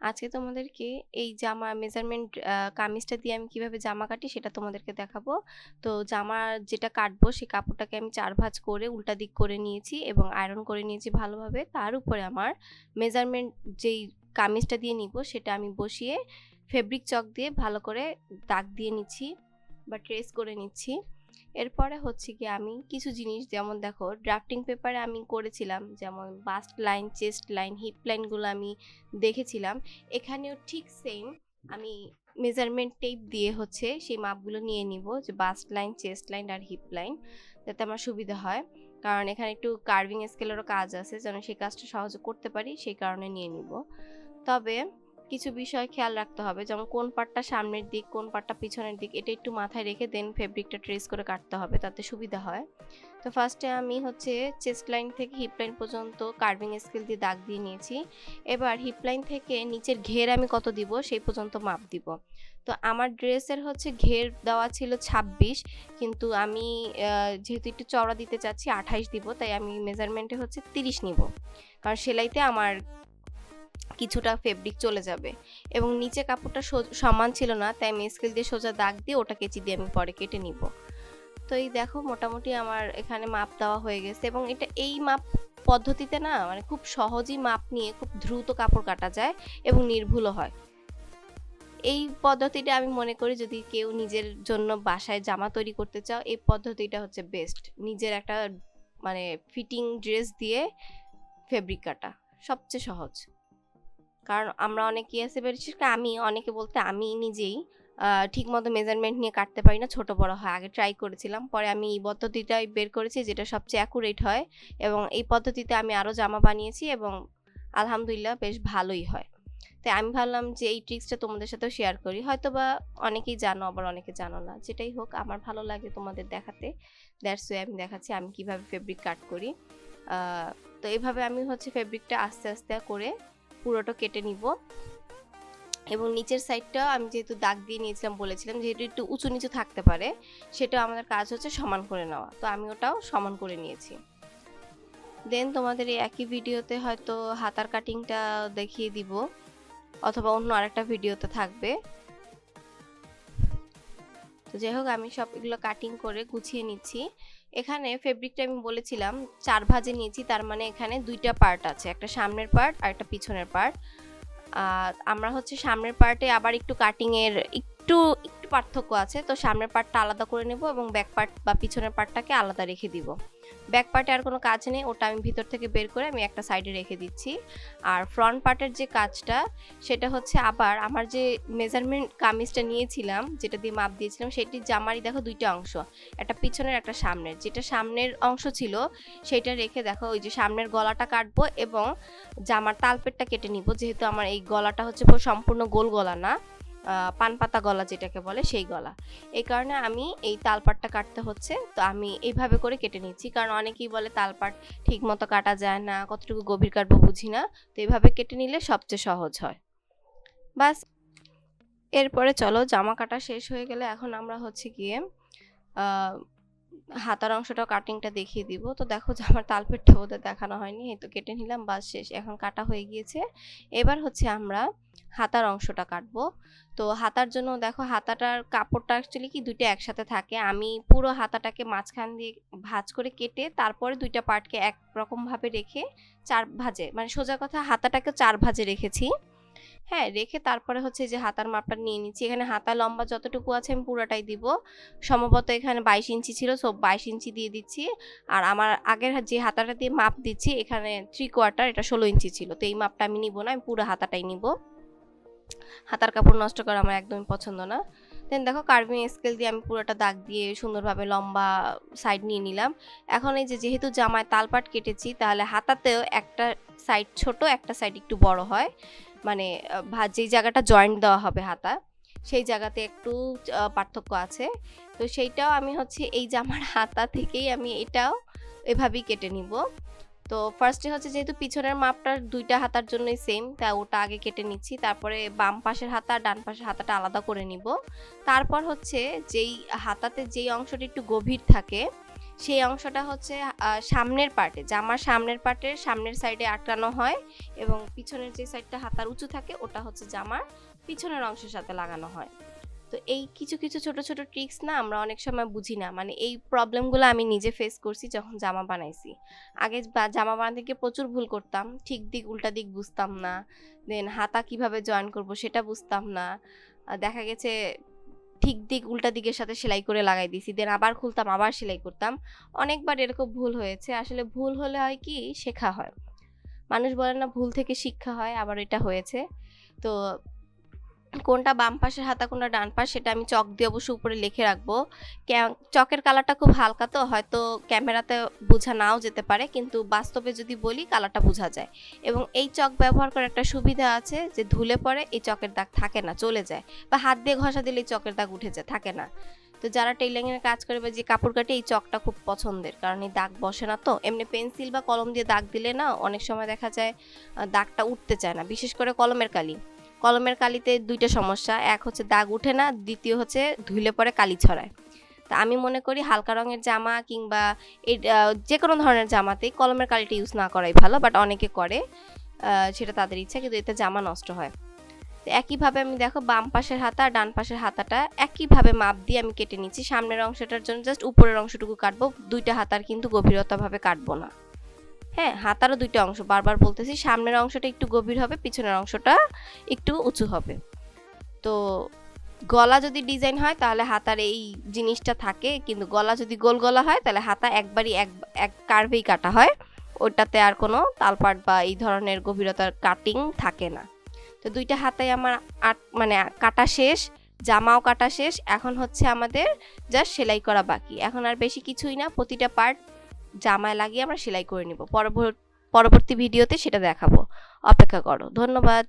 আজকে তোমাদেরকে এই জামা মেজারমেন্ট কামিজটা দিয়ে আমি কিভাবে জামা কাটি সেটা তোমাদেরকে দেখাবো। তো জামা যেটা কাটবো সেই কাপড়টাকে আমি 4 ভাঁজ করে উল্টা দিক করে নিয়েছি এবং আয়রন করে নিয়েছি ভালোভাবে। তার উপরে আমার মেজারমেন্ট যেই কামিজটা দিয়ে নিব সেটা আমি বসিয়ে ফেব্রিক চক দিয়ে ভালো করে দাগ দিয়ে নিচ্ছি বা ট্রেস করে নিচ্ছি। এরপরে হচ্ছে কি আমি কিছু জিনিস যেমন দেখো ড্রাফটিং পেপারে আমি করেছিলাম, যেমন bust line, chest line, hip লাইনগুলো আমি দেখেছিলাম। এখানেও ঠিক সেম আমি মেজারমেন্ট টেপ দিয়ে হচ্ছে সেই মাপগুলো নিয়ে নিব, যে বাস্ট লাইন, চেস্ট লাইন আর হিপ লাইন, যাতে আমার সুবিধা হয়। কারণ এখানে একটু কার্ভিং স্কেলেরও কাজ আছে, যেন সেই কাজটা সহজে করতে পারি, সেই কারণে নিয়ে নিব। তবে কিছু বিষয় খেয়াল রাখতে হবে, যেমন কোন পার্টটা সামনের দিক, কোন পার্টটা পিছনের দিক, এটা একটু মাথায় রেখে দেন ফেব্রিকটা ট্রেস করে কাটতে হবে, তাতে সুবিধা হয়। তো ফার্স্টে আমি হচ্ছে চেস্ট লাইন থেকে হিপ লাইন পর্যন্ত কার্ভিং স্কেল দিয়ে দাগ দিয়ে নিয়েছি। এবার হিপ লাইন থেকে নিচের ঘের আমি কত দিব সেই পর্যন্ত মাপ দিব। তো আমার ড্রেসের হচ্ছে ঘের দেওয়া ছিল 26, কিন্তু আমি যেহেতু একটু চওড়া দিতে চাচ্ছি 28 দিব, তাই আমি মেজারমেন্টে হচ্ছে 30 নিব, কারণ সেলাইতে আমার কিছুটা ফেব্রিক চলে যাবে। এবং নিচে কাপড়টা সমান ছিল না, তাই আমি স্কেল দিয়ে সোজা দাগ দিয়ে ওটা কেচি দিয়ে আমি পরে কেটে নিব। তো এই দেখো মোটামুটি আমার এখানে মাপ দেওয়া হয়ে গেছে, এবং এই মাপ পদ্ধতিতে না মানে খুব সহজেই মাপ নিয়ে খুব দ্রুত কাপড় কাটা যায় এবং নির্ভুলও হয়। এই পদ্ধতিটা আমি মনে করি যদি কেউ নিজের জন্য বাসায় জামা তৈরি করতে চাও, এই পদ্ধতিটা হচ্ছে বেস্ট। নিজের একটা মানে ফিটিং ড্রেস দিয়ে ফেব্রিক কাটা সবচেয়ে সহজ। কারণ আমরা অনেকেই আছে, বিশেষ করে আমি, অনেকে বলতে আমি নিজেই ঠিক মতো মেজারমেন্ট নিয়ে কাটতে পারি না, ছোট বড় হয়। আগে ট্রাই করেছিলাম, পরে আমি এই পদ্ধতিটাই বের করেছি যেটা সবচেয়ে অ্যাকুরেট হয়, এবং এই পদ্ধতিতে আমি আরও জামা বানিয়েছি এবং আলহামদুলিল্লাহ বেশ ভালোই হয়। তাই আমি ভাবলাম যে এই ট্রিক্সটা তোমাদের সাথেও শেয়ার করি। হয়তো বা অনেকেই জানো, আবার অনেকে জানো না। যেটাই হোক, আমার ভালো লাগে তোমাদের দেখাতে, দ্যাটস ওয়ে আমি দেখাচ্ছি আমি কিভাবে ফেব্রিক কাট করি। তো এইভাবে আমি হচ্ছে ফেব্রিকটা আস্তে আস্তে করে পুরোটা কেটে নিব। এবং নিচের সাইডটা আমি যেহেতু দাগ দিয়ে নিয়েছিলাম, বলেছিলাম যেহেতু একটু উঁচু নিচু থাকতে পারে, সেটাও আমাদের কাজ হচ্ছে সমান করে নেওয়া। তো আমি ওটাও সমান করে নিয়েছি। দেন তোমাদের এই একই ভিডিওতে হয়তো হাতার কাটিংটা দেখিয়ে দিব, অথবা অন্য আরেকটা ভিডিওতে থাকবে। তো যাই হোক, আমি সব এগুলো কাটিং করে গুছিয়ে নিচ্ছি। এখানে ফেব্রিকটা আমি বলেছিলাম 4 ভাঁজে নিয়েছি, তার মানে এখানে 2টা পার্ট আছে, একটা সামনের পার্ট আর একটা পিছনের পার্ট। আমরা হচ্ছে সামনের পার্টে আবার একটু কাটিংয়ের একটু একটু পার্থক্য আছে, তো সামনের পার্টটা আলাদা করে নেব এবং ব্যাক পার্ট বা পিছনের পার্টটাকে আলাদা রেখে দিব। ব্যাক পার্টে আর কোনো কাজ নেই, ওটা আমি ভিতর থেকে বের করে আমি একটা সাইডে রেখে দিচ্ছি। আর ফ্রন্ট পার্টের যে কাজটা, সেটা হচ্ছে আবার আমার যে মেজারমেন্ট কামিজটা নিয়েছিলাম, যেটা দিয়ে মাপ দিয়েছিলাম, সেটির জামারই দেখো 2টা অংশ, একটা পিছনের একটা সামনের। যেটা সামনের অংশ ছিল সেটা রেখে দেখো ওই যে সামনের গলাটা কাটবো এবং জামার তালপেটটা কেটে নিব। যেহেতু আমার এই গলাটা হচ্ছে সম্পূর্ণ গোল গলা না, পান পাতা গলা যেটাকে বলে, সেই গলা, এই কারণে আমি এই তালপাটটা কাটতে হচ্ছে। তো আমি এইভাবে করে কেটে নিচ্ছি, কারণ অনেকেই বলে তালপাট ঠিক মতো কাটা যায় না, কতটুকু গভীর কাটবো বুঝি না। তো এইভাবে কেটে নিলে সবচেয়ে সহজ হয়। বাস, এরপরে চলো জামা কাটা শেষ হয়ে গেলে এখন আমরা হচ্ছে গিয়ে হাতার অংশটা কাটিংটা দেখিয়ে দিব। তো দেখো যে আমার তালপেটটা ওদের দেখানো হয়নি, এই তো কেটে নিলাম, বাস শেষ, এখন কাটা হয়ে গিয়েছে। এবার হচ্ছে আমরা হাতার অংশটা কাটবো। তো হাতার জন্য দেখো হাতাটার কাপড়টা অ্যাকচুয়ালি কি 2টা একসাথে থাকে, আমি পুরো হাতাটাকে মাঝখান দিয়ে ভাঁজ করে কেটে তারপরে 2টা পার্টকে একরকম ভাবে রেখে 4 ভাঁজে, মানে সোজা কথা হাতাটাকে 4 ভাঁজে রেখেছি। হ্যাঁ, রেখে তারপরে হচ্ছে যে হাতার মাপটা নিয়ে নিচ্ছি। এখানে হাতা লম্বা যতটুকু আছে আমি পুরোটাই দিব। সম্ভবত এখানে 22 ইঞ্চি ছিল, সো 22 ইঞ্চি দিয়ে দিচ্ছি। আর আমার আগের যে হাতাটা দিয়ে মাপ দিচ্ছি এখানে 3/4, এটা 16 ইঞ্চি ছিল। তো এই মাপটা আমি নিব না, আমি পুরো হাতাটাই নিব। হাতার কাপড় নষ্ট করা আমার একদমই পছন্দ না। দেন দেখো কার্ভিং স্কেল দিয়ে আমি পুরোটা দাগ দিয়ে সুন্দরভাবে লম্বা সাইড নিয়ে নিলাম। এখন এই যে যেহেতু জামায় তালপাট কেটেছি, তাহলে হাতাতেও একটা সাইড ছোট, একটা সাইড একটু বড় হয়, মানে যেই জায়গাটা জয়েন্ট দেওয়া হবে হাতা, সেই জায়গাতে একটু পার্থক্য আছে। তো সেইটাও আমি হচ্ছে এই জামার হাতা থেকেই আমি এটাও এভাবেই কেটে নিব। তো ফার্স্টে হচ্ছে যেহেতু পিছনের মাপটা 2টা হাতার জন্যই সেম, তাই ওটা আগে কেটে নিচ্ছি। তারপরে বাম পাশের হাতা আর ডান পাশের হাতাটা আলাদা করে নিব। তারপর হচ্ছে যেই হাতাতে যেই অংশটা একটু গভীর থাকে সেই অংশটা হচ্ছে সামনের পার্টে, জামার সামনের পার্টের সামনের সাইডে আটকানো হয় এবং পিছনের যে সাইডটা হাতার উঁচু থাকে ওটা হচ্ছে জামার পিছনের অংশের সাথে লাগানো হয়। তো এই কিছু কিছু ছোট ছোট ট্রিক্স না আমরা অনেক সময় বুঝি না, মানে এই প্রবলেমগুলো আমি নিজে ফেস করছি যখন জামা বানাইছি। আগে জামা বানাতে গিয়ে প্রচুর ভুল করতাম, ঠিক দিক উল্টা দিক বুঝতাম না, দেন হাতা কিভাবে জয়েন করব সেটা বুঝতাম না, দেখা গেছে ঠিক দিক উল্টা দিকের সাথে সেলাই করে লাগাই দিছি, দেন আবার খুলতাম আবার সেলাই করতাম। অনেকবার এরকম ভুল হয়েছে। আসলে ভুল হলে হয় কি, শেখা হয়। মানুষ বলে না ভুল থেকে শিক্ষা হয়, আবার এটা হয়েছে। তো কোনটা বাম পাশের হাতা কোনটা ডান পাশ সেটা আমি চক দিয়ে অবশ্য উপরে লিখে রাখবো। চকের কালারটা খুব হালকা, তো হয়তো ক্যামেরাতে বোঝা নাও যেতে পারে, কিন্তু বাস্তবে যদি বলি কালারটা বোঝা যায়। এবং এই চক ব্যবহার করার একটা সুবিধা আছে যে ধুলে পরে এই চকের দাগ থাকে না, চলে যায়, বা হাত দিয়ে ঘষা দিলে চকের দাগ উঠে যায়, থাকে না। তো যারা টেইলারিং এর কাজ করে বা যে কাপড় কাটে এই চকটা খুব পছন্দের, কারণ এই দাগ বসে না। তো এমনি পেন্সিল বা কলম দিয়ে দাগ দিলে না অনেক সময় দেখা যায় দাগটা উঠতে চায় না, বিশেষ করে কলমের কালিতে দুইটা সমস্যা, এক হচ্ছে দাগ উঠে না, দ্বিতীয় হচ্ছে ধুইলে পরে কালি ছড়ায়। তা আমি মনে করি হালকা রঙের জামা কিংবা এই যে কোনো ধরনের জামাতেই কলমের কালিটা ইউজ না করাই ভালো, বাট অনেকে করে, সেটা তাদের ইচ্ছা, কিন্তু এতে জামা নষ্ট হয়। তো একইভাবে আমি দেখো বাম পাশের হাতা আর ডান পাশের হাতাটা একইভাবে মাপ দিয়ে আমি কেটে নিচ্ছি। সামনের অংশটার জন্য জাস্ট উপরের অংশটুকু কাটবো, দুইটা হাতার কিন্তু গভীরতাভাবে কাটবো না। হ্যাঁ, হাতারও দুইটা অংশ, বারবার বলতেছি, সামনের অংশটা একটু গভীর হবে, পিছনের অংশটা একটু উঁচু হবে। তো গলা যদি ডিজাইন হয় তাহলে হাতার এই জিনিসটা থাকে, কিন্তু গলা যদি গোল গলা হয় তাহলে হাতা একবারই এক কার্ভেই কাটা হয়, ওটাতে আর কোনো তালপাট বা এই ধরনের গভীরতার কাটিং থাকে না। তো দুইটা হাতাই আমার মানে কাটা শেষ, জামাও কাটা শেষ, এখন হচ্ছে আমাদের জাস্ট সেলাই করা বাকি। এখন আর বেশি কিছুই না, প্রতিটা পার্ট জামায় লাগিয়ে আমরা সেলাই করে নিব। পরবর্তী ভিডিওতে সেটা দেখাবো, অপেক্ষা করো। ধন্যবাদ।